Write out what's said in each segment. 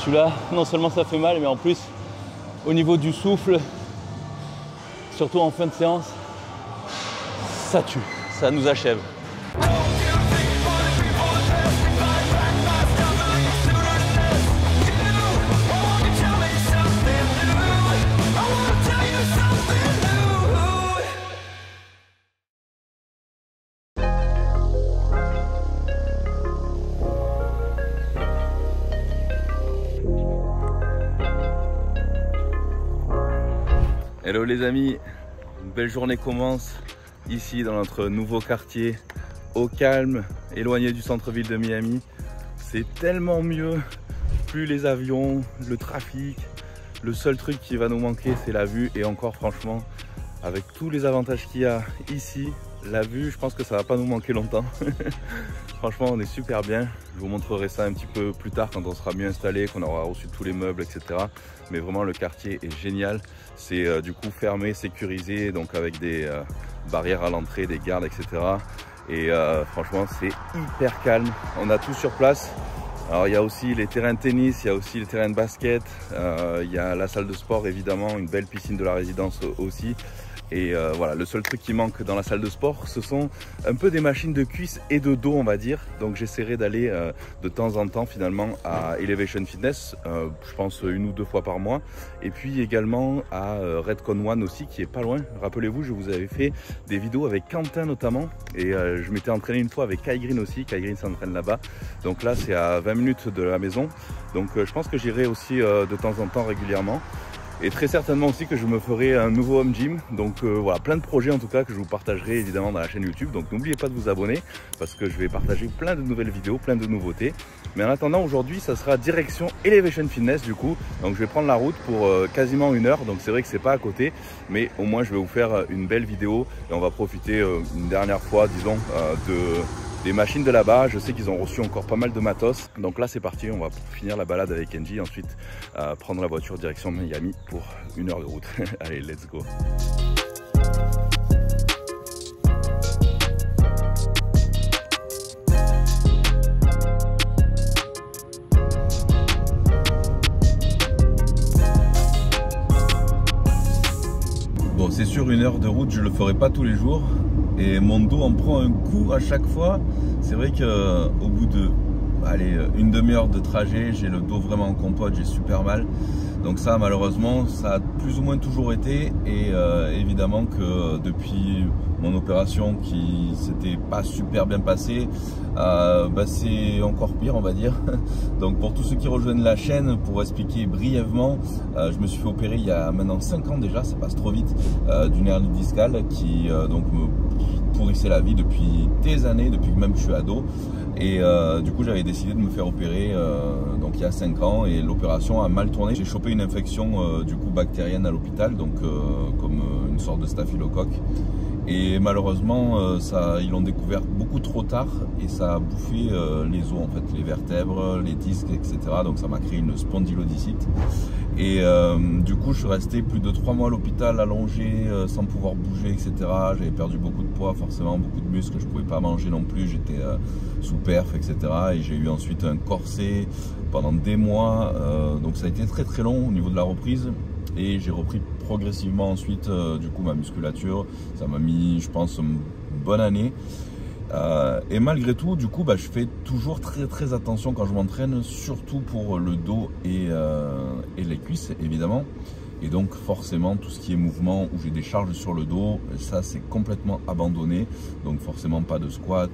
celui-là, non seulement ça fait mal, mais en plus, au niveau du souffle, surtout en fin de séance, ça tue, ça nous achève. Hello les amis, une belle journée commence ici dans notre nouveau quartier, au calme, éloigné du centre-ville de Miami. C'est tellement mieux, plus les avions, le trafic. Le seul truc qui va nous manquer c'est la vue, et encore franchement avec tous les avantages qu'il y a ici, la vue je pense que ça va pas nous manquer longtemps. Franchement on est super bien, je vous montrerai ça un petit peu plus tard quand on sera mieux installé, qu'on aura reçu tous les meubles etc. Mais vraiment le quartier est génial, c'est du coup fermé, sécurisé, donc avec des barrières à l'entrée, des gardes etc. Et franchement c'est hyper calme, on a tout sur place. Alors il y a aussi les terrains de tennis, il y a aussi les terrains de basket, il y a la salle de sport évidemment, une belle piscine de la résidence aussi. Et voilà, le seul truc qui manque dans la salle de sport, ce sont un peu des machines de cuisses et de dos on va dire. Donc j'essaierai d'aller de temps en temps finalement à Elevation Fitness, je pense 1 ou 2 fois par mois. Et puis également à Redcon One aussi qui est pas loin. Rappelez-vous, je vous avais fait des vidéos avec Quentin notamment. Et je m'étais entraîné une fois avec Kai Green aussi, Kai Green s'entraîne là-bas. Donc là c'est à 20 minutes de la maison. Donc je pense que j'irai aussi de temps en temps régulièrement. Et très certainement aussi que je me ferai un nouveau home gym. Donc voilà, plein de projets en tout cas que je vous partagerai évidemment dans la chaîne YouTube. Donc n'oubliez pas de vous abonner parce que je vais partager plein de nouvelles vidéos, plein de nouveautés. Mais en attendant, aujourd'hui ça sera direction Elevation Fitness du coup. Donc je vais prendre la route pour quasiment 1 heure. Donc c'est vrai que c'est pas à côté, mais au moins je vais vous faire une belle vidéo. Et on va profiter une dernière fois disons des machines de là-bas. Je sais qu'ils ont reçu encore pas mal de matos. Donc là c'est parti, on va finir la balade avec Kenji. Ensuite prendre la voiture direction Miami pour 1 heure de route. Allez, let's go. Bon, c'est sûr, 1 heure de route, je le ferai pas tous les jours. Et mon dos en prend un coup à chaque fois. C'est vrai qu'au bout de une demi-heure de trajet, j'ai le dos vraiment en compote, j'ai super mal. Donc ça malheureusement ça a plus ou moins toujours été. Et évidemment que depuis mon opération qui s'était pas super bien passée, c'est encore pire on va dire. Donc pour tous ceux qui rejoignent la chaîne, pour expliquer brièvement, je me suis fait opérer il y a maintenant 5 ans déjà, ça passe trop vite, d'une hernie discale qui donc me pourrissait la vie depuis des années, depuis que même je suis ado. Et du coup j'avais décidé de me faire opérer donc il y a 5 ans, et l'opération a mal tourné. J'ai chopé une infection du coup bactérienne à l'hôpital, donc comme une sorte de staphylocoque. Et malheureusement ils l'ont découvert beaucoup trop tard et ça a bouffé les os en fait, les vertèbres, les disques etc. Donc ça m'a créé une spondylodicite. Et du coup je suis resté plus de 3 mois à l'hôpital allongé sans pouvoir bouger etc. J'avais perdu beaucoup de poids, forcément beaucoup de muscles, je pouvais pas manger non plus, j'étais sous perf etc. Et j'ai eu ensuite un corset pendant des mois, donc ça a été très très long au niveau de la reprise. Et j'ai repris progressivement ensuite du coup ma musculature. Ça m'a mis je pense une bonne année. Et malgré tout du coup je fais toujours très attention quand je m'entraîne, surtout pour le dos et les cuisses évidemment. Et donc forcément tout ce qui est mouvement où j'ai des charges sur le dos, ça c'est complètement abandonné. Donc forcément pas de squat,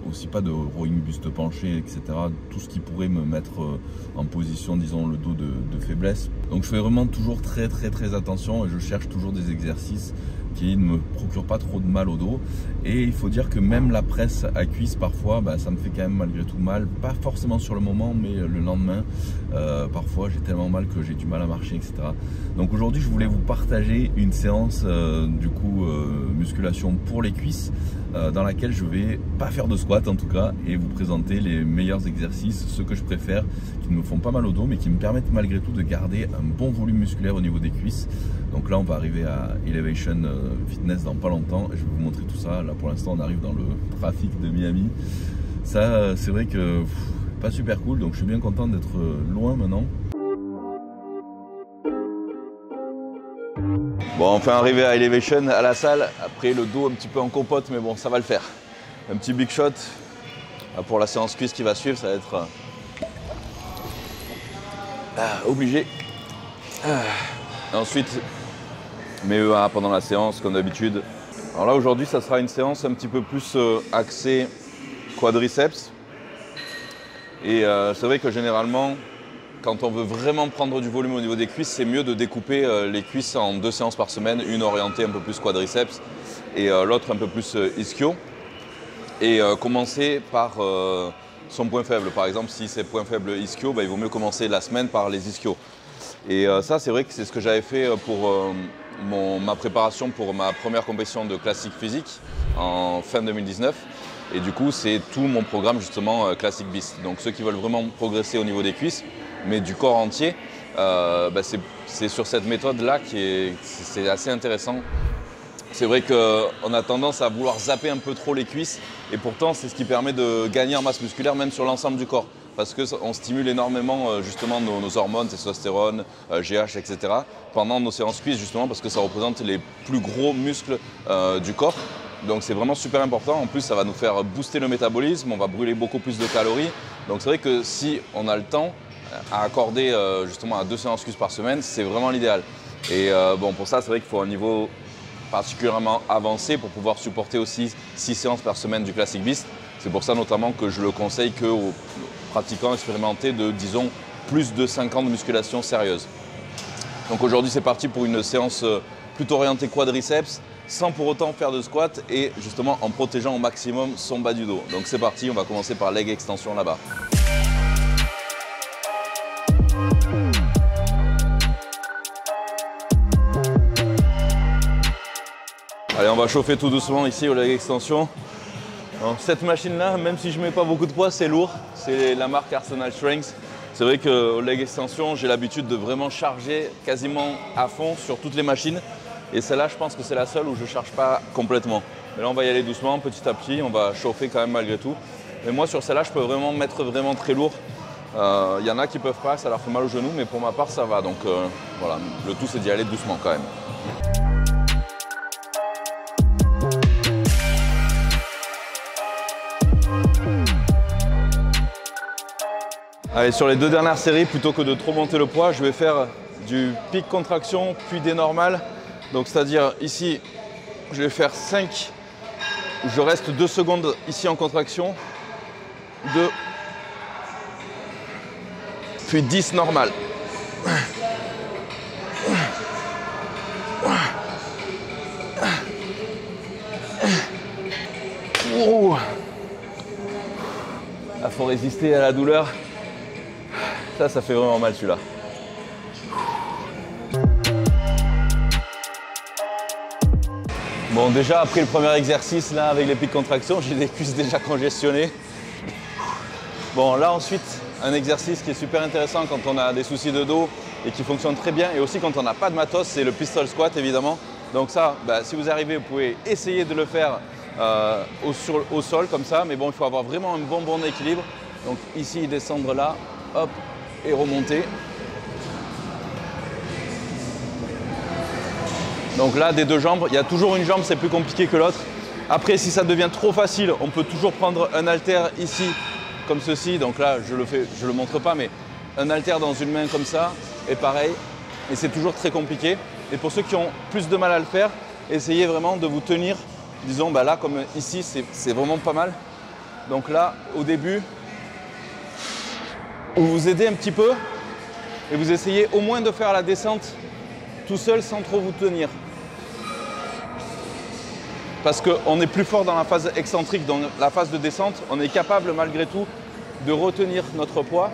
aussi pas de rowing buste penché etc. Tout ce qui pourrait me mettre en position disons le dos de faiblesse. Donc je fais vraiment toujours très attention et je cherche toujours des exercices qui ne me procurent pas trop de mal au dos. Et il faut dire que même la presse à cuisse parfois ça me fait quand même malgré tout mal, pas forcément sur le moment mais le lendemain parfois j'ai tellement mal que j'ai du mal à marcher etc. Donc aujourd'hui je voulais vous partager une séance du coup musculation pour les cuisses dans laquelle je vais pas faire de squat en tout cas, et vous présenter les meilleurs exercices, ceux que je préfère, qui ne me font pas mal au dos mais qui me permettent malgré tout de garder un bon volume musculaire au niveau des cuisses. Donc là on va arriver à Elevation Fitness dans pas longtemps et je vais vous montrer tout ça. Là pour l'instant on arrive dans le trafic de Miami. Ça c'est vrai que pas super cool, donc je suis bien content d'être loin maintenant. Bon, enfin arrivé à Elevation, à la salle, après le dos un petit peu en compote, mais bon, ça va le faire. Un petit big shot pour la séance cuisse qui va suivre, ça va être obligé. Ensuite, mes EA pendant la séance, comme d'habitude. Alors là, aujourd'hui, ça sera une séance un petit peu plus axée quadriceps. Et c'est vrai que généralement, quand on veut vraiment prendre du volume au niveau des cuisses, c'est mieux de découper les cuisses en 2 séances par semaine, une orientée un peu plus quadriceps et l'autre un peu plus ischio. Et commencer par son point faible. Par exemple, si c'est point faible ischio, il vaut mieux commencer la semaine par les ischios. Et ça, c'est vrai que c'est ce que j'avais fait pour ma préparation pour ma première compétition de classique physique en fin 2019. Et du coup, c'est tout mon programme justement Classic Beast. Donc ceux qui veulent vraiment progresser au niveau des cuisses, mais du corps entier, c'est sur cette méthode-là c'est assez intéressant. C'est vrai qu'on a tendance à vouloir zapper un peu trop les cuisses et pourtant c'est ce qui permet de gagner en masse musculaire même sur l'ensemble du corps. Parce qu'on stimule énormément justement nos hormones, testostérone, GH, etc. pendant nos séances cuisses justement parce que ça représente les plus gros muscles du corps. Donc c'est vraiment super important. En plus, ça va nous faire booster le métabolisme, on va brûler beaucoup plus de calories. Donc c'est vrai que si on a le temps à accorder justement à 2 séances cuisses par semaine, c'est vraiment l'idéal. Et bon, pour ça, c'est vrai qu'il faut un niveau particulièrement avancé pour pouvoir supporter aussi 6 séances par semaine du Classic Beast. C'est pour ça notamment que je le conseille qu'aux pratiquants expérimentés de, disons, plus de 5 ans de musculation sérieuse. Donc aujourd'hui, c'est parti pour une séance plutôt orientée quadriceps, sans pour autant faire de squat et justement en protégeant au maximum son bas du dos. Donc c'est parti, on va commencer par leg extension là-bas. Allez, on va chauffer tout doucement ici au leg extension. Donc, cette machine-là, même si je ne mets pas beaucoup de poids, c'est lourd. C'est la marque Arsenal Strength. C'est vrai qu'au leg extension, j'ai l'habitude de vraiment charger quasiment à fond sur toutes les machines. Et celle-là, je pense que c'est la seule où je ne charge pas complètement. Mais là, on va y aller doucement, petit à petit. On va chauffer quand même malgré tout. Mais moi, sur celle-là, je peux vraiment mettre vraiment très lourd. Il y en a qui ne peuvent pas, ça leur fait mal aux genoux. Mais pour ma part, ça va. Donc voilà, le tout, c'est d'y aller doucement quand même. Allez, sur les 2 dernières séries, plutôt que de trop monter le poids, je vais faire du pic contraction puis des normales. Donc c'est-à-dire ici, je vais faire 5, je reste 2 secondes ici en contraction, 2, puis 10 normales. Oh. Il faut résister à la douleur. Ça fait vraiment mal celui-là. Bon, déjà après le premier exercice là avec les pics contractions, j'ai des cuisses déjà congestionnées. Bon, là ensuite, un exercice qui est super intéressant quand on a des soucis de dos et qui fonctionne très bien et aussi quand on n'a pas de matos, c'est le pistol squat évidemment. Donc ça, si vous arrivez, vous pouvez essayer de le faire au sol comme ça, mais bon, il faut avoir vraiment un bon équilibre. Donc ici, descendre là, hop, et remonter. Donc là, des 2 jambes, il y a toujours une jambe, c'est plus compliqué que l'autre. Après, si ça devient trop facile, on peut toujours prendre un haltère ici, comme ceci. Donc là, je le montre pas, mais un haltère dans une main comme ça, et pareil. Et c'est toujours très compliqué. Et pour ceux qui ont plus de mal à le faire, essayez vraiment de vous tenir. Disons, là, comme ici, c'est vraiment pas mal. Donc là, au début, vous vous aidez un petit peu et vous essayez au moins de faire la descente tout seul sans trop vous tenir. Parce qu'on est plus fort dans la phase excentrique, dans la phase de descente, on est capable malgré tout de retenir notre poids.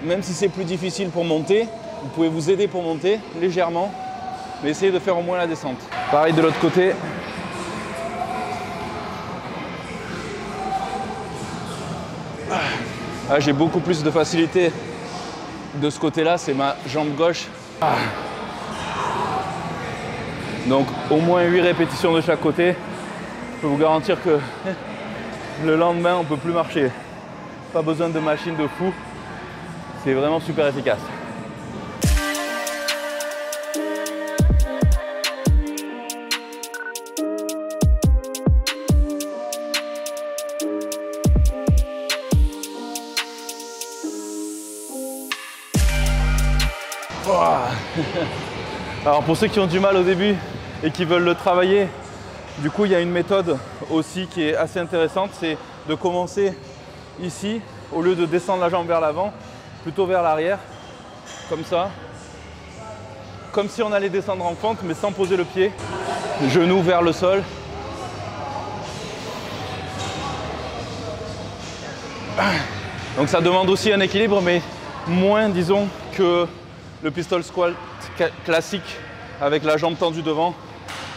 Même si c'est plus difficile pour monter, vous pouvez vous aider pour monter légèrement, mais essayez de faire au moins la descente. Pareil de l'autre côté. Ah, j'ai beaucoup plus de facilité de ce côté-là, c'est ma jambe gauche. Ah. Donc au moins 8 répétitions de chaque côté. Je peux vous garantir que le lendemain, on ne peut plus marcher. pas besoin de machine de fou. C'est vraiment super efficace. Alors pour ceux qui ont du mal au début et qui veulent le travailler, du coup il y a une méthode aussi qui est assez intéressante, c'est de commencer ici, au lieu de descendre la jambe vers l'avant, plutôt vers l'arrière, comme ça. Comme si on allait descendre en pente, mais sans poser le pied. Genou vers le sol. Donc ça demande aussi un équilibre, mais moins, disons, que le pistol squat classique avec la jambe tendue devant.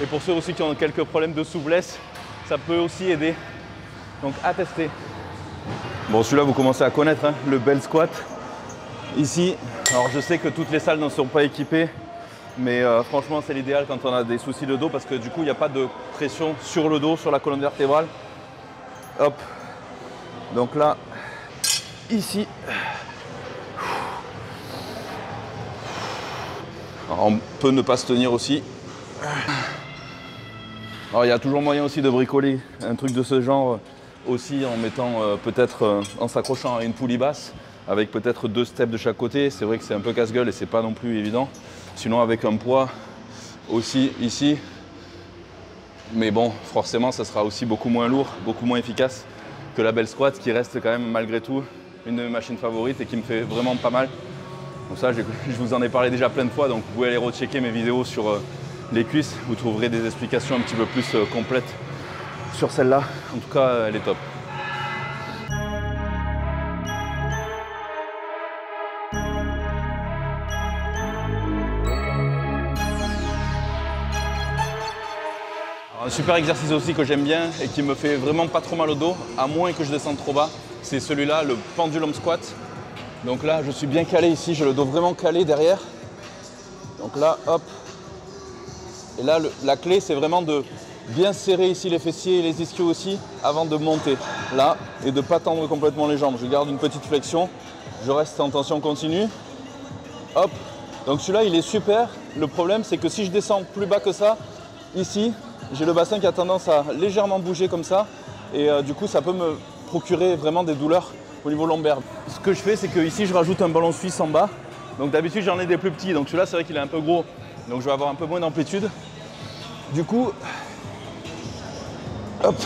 Et pour ceux aussi qui ont quelques problèmes de souplesse, ça peut aussi aider. Donc à tester. Bon, celui-là, vous commencez à connaître, hein, le bell squat. Ici, alors je sais que toutes les salles ne sont pas équipées, mais franchement, c'est l'idéal quand on a des soucis de dos parce que du coup, il n'y a pas de pression sur le dos, sur la colonne vertébrale. Hop. Donc là, ici. Alors, on peut ne pas se tenir aussi. Alors il y a toujours moyen aussi de bricoler un truc de ce genre aussi en mettant peut-être en s'accrochant à une poulie basse avec peut-être 2 steps de chaque côté. C'est vrai que c'est un peu casse-gueule et c'est pas non plus évident. Sinon avec un poids aussi ici. Mais bon, forcément ça sera aussi beaucoup moins lourd, beaucoup moins efficace que la bell squat qui reste quand même malgré tout une de mes machines favorites et qui me fait vraiment pas mal. Donc ça, je vous en ai parlé déjà plein de fois, donc vous pouvez aller rechecker mes vidéos sur les cuisses. Vous trouverez des explications un petit peu plus complètes sur celle-là. En tout cas, elle est top. Alors, un super exercice aussi que j'aime bien et qui me fait vraiment pas trop mal au dos, à moins que je descende trop bas, c'est celui-là, le pendulum squat. Donc là, je suis bien calé ici, j'ai le dos vraiment calé derrière. Donc là, hop. Et là, la clé, c'est vraiment de bien serrer ici les fessiers et les ischios aussi avant de monter. Là, et de ne pas tendre complètement les jambes. Je garde une petite flexion, je reste en tension continue. Hop. Donc celui-là, il est super. Le problème, c'est que si je descends plus bas que ça, ici, j'ai le bassin qui a tendance à légèrement bouger comme ça. Et du coup, ça peut me procurer vraiment des douleurs au niveau lombaire. Ce que je fais, c'est que ici je rajoute un ballon suisse en bas. Donc d'habitude j'en ai des plus petits, donc celui-là c'est vrai qu'il est un peu gros, donc je vais avoir un peu moins d'amplitude. Du coup, hop,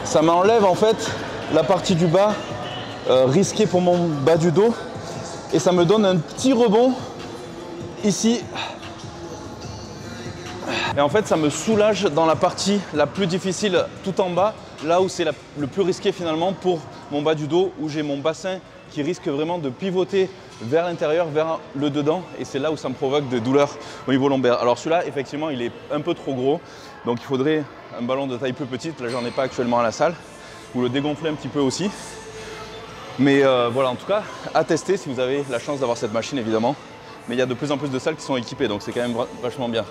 ça m'enlève en fait la partie du bas risquée pour mon bas du dos et ça me donne un petit rebond ici. Et en fait, ça me soulage dans la partie la plus difficile tout en bas, là où c'est le plus risqué finalement pour mon bas du dos, où j'ai mon bassin qui risque vraiment de pivoter vers l'intérieur, vers le dedans. Et c'est là où ça me provoque des douleurs au niveau lombaire. Alors celui-là, effectivement, il est un peu trop gros. Donc il faudrait un ballon de taille plus petite. Là, j'en ai pas actuellement à la salle. Ou le dégonfler un petit peu aussi. Mais voilà, en tout cas, à tester si vous avez la chance d'avoir cette machine, évidemment. Mais il y a de plus en plus de salles qui sont équipées, donc c'est quand même vachement bien.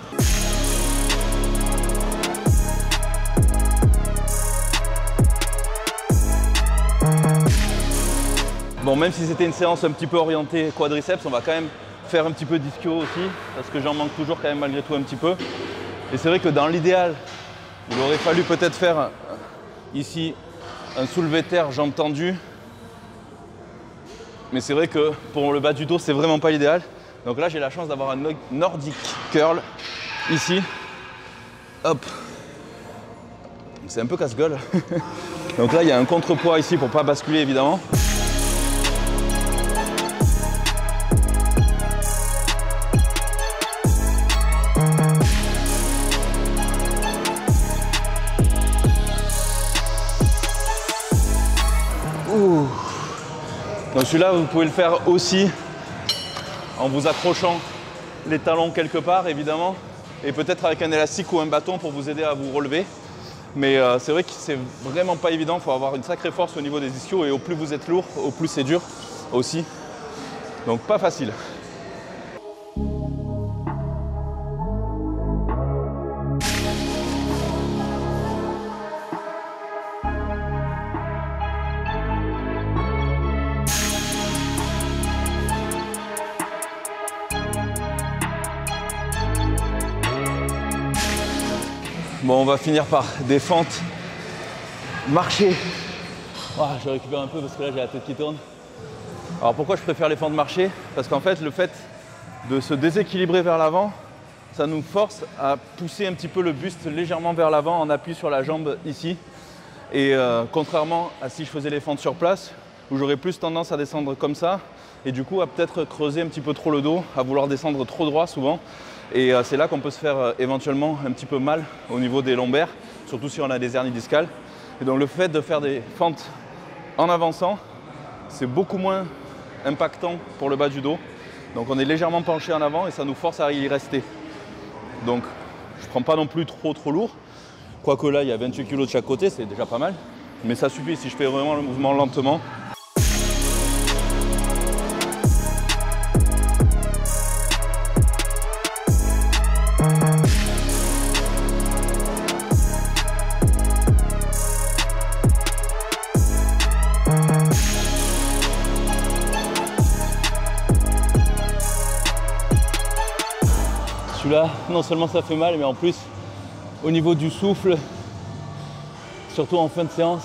Bon, même si c'était une séance un petit peu orientée quadriceps, on va quand même faire un petit peu d'ischio aussi, parce que j'en manque toujours quand même malgré tout un petit peu. Et c'est vrai que dans l'idéal, il aurait fallu peut-être faire ici un soulevé terre, jambes tendues. Mais c'est vrai que pour le bas du dos, c'est vraiment pas l'idéal. Donc là, j'ai la chance d'avoir un Nordic curl ici. Hop. C'est un peu casse-gueule. Donc là, il y a un contrepoids ici pour ne pas basculer évidemment. Donc celui-là, vous pouvez le faire aussi en vous accrochant les talons quelque part, évidemment, et peut-être avec un élastique ou un bâton pour vous aider à vous relever. Mais c'est vrai que c'est vraiment pas évident, il faut avoir une sacrée force au niveau des ischios, et au plus vous êtes lourd, au plus c'est dur aussi. Donc pas facile. Bon, on va finir par des fentes marché. Oh, je récupère un peu parce que là j'ai la tête qui tourne. Alors pourquoi je préfère les fentes marché? Parce qu'en fait le fait de se déséquilibrer vers l'avant, ça nous force à pousser un petit peu le buste légèrement vers l'avant en appui sur la jambe ici. Et contrairement à si je faisais les fentes sur place, où j'aurais plus tendance à descendre comme ça, et du coup à peut-être creuser un petit peu trop le dos, à vouloir descendre trop droit souvent. Et c'est là qu'on peut se faire éventuellement un petit peu mal au niveau des lombaires, surtout si on a des hernies discales. Et donc le fait de faire des fentes en avançant, c'est beaucoup moins impactant pour le bas du dos. Donc on est légèrement penché en avant et ça nous force à y rester. Donc je ne prends pas non plus trop lourd. Quoique là il y a 28 kg de chaque côté, c'est déjà pas mal. Mais ça suffit si je fais vraiment le mouvement lentement. Celui-là, non seulement ça fait mal, mais en plus, au niveau du souffle, surtout en fin de séance,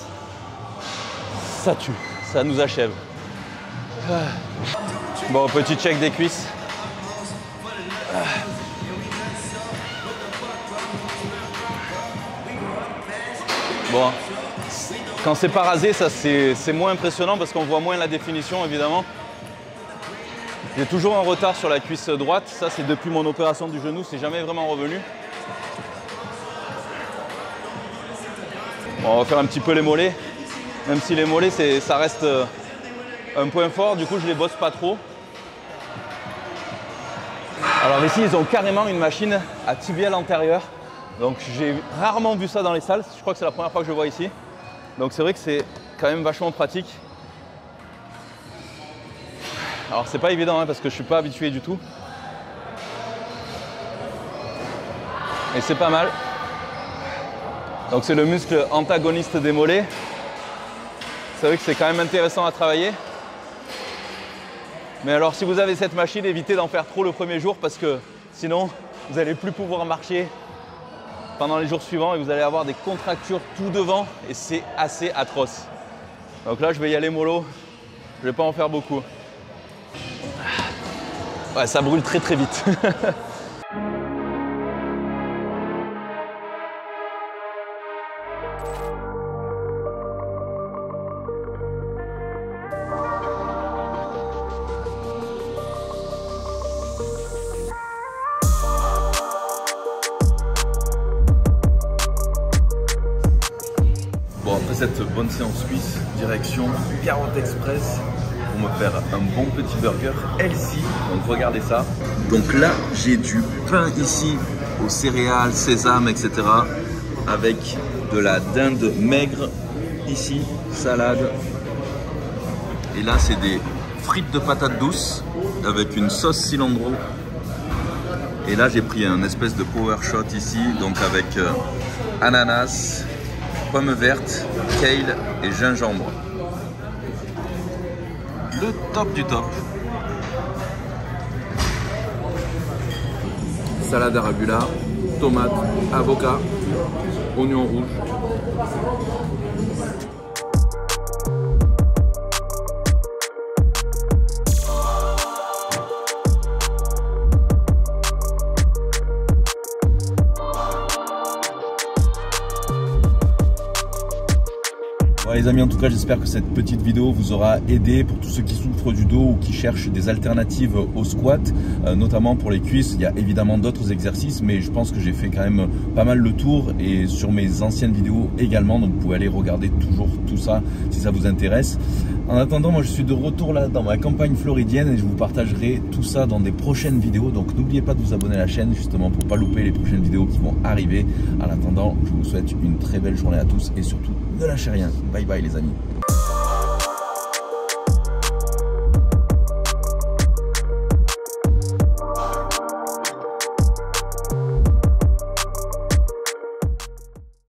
ça tue, ça nous achève. Bon, petit check des cuisses. Bon, quand c'est pas rasé, ça c'est moins impressionnant parce qu'on voit moins la définition évidemment. J'ai toujours un retard sur la cuisse droite, ça c'est depuis mon opération du genou, c'est jamais vraiment revenu. Bon, on va faire un petit peu les mollets, même si les mollets ça reste un point fort, du coup je les bosse pas trop. Alors ici ils ont carrément une machine à tibial antérieur, donc j'ai rarement vu ça dans les salles, je crois que c'est la première fois que je le vois ici. Donc c'est vrai que c'est quand même vachement pratique. Alors c'est pas évident hein, parce que je suis pas habitué du tout. Et c'est pas mal. Donc c'est le muscle antagoniste des mollets. C'est vrai que c'est quand même intéressant à travailler. Mais alors si vous avez cette machine, évitez d'en faire trop le premier jour parce que sinon vous n'allez plus pouvoir marcher pendant les jours suivants et vous allez avoir des contractures tout devant et c'est assez atroce. Donc là je vais y aller mollo, je vais pas en faire beaucoup. Ouais, ça brûle très vite. Bon, après cette bonne séance suisse, direction Carotte Express pour me faire un bon petit burger healthy. Donc regardez ça. Donc là, j'ai du pain ici aux céréales, sésame, etc. avec de la dinde maigre ici, salade. Et là, c'est des frites de patates douces avec une sauce cilantro. Et là, j'ai pris un espèce de power shot ici, donc avec ananas, pommes vertes, kale et gingembre. Le top du top. Salade arugula, tomate, avocat, oignon rouge. Voilà les amis, en tout cas j'espère que cette petite vidéo vous aura aidé pour tous ceux qui souffrent du dos ou qui cherchent des alternatives au squat, notamment pour les cuisses. Il y a évidemment d'autres exercices, mais je pense que j'ai fait quand même pas mal le tour et sur mes anciennes vidéos également, donc vous pouvez aller regarder toujours tout ça si ça vous intéresse. En attendant, moi je suis de retour là dans ma campagne floridienne et je vous partagerai tout ça dans des prochaines vidéos, donc n'oubliez pas de vous abonner à la chaîne justement pour pas louper les prochaines vidéos qui vont arriver. En attendant, je vous souhaite une très belle journée à tous et surtout ne lâchez rien. Bye bye les amis.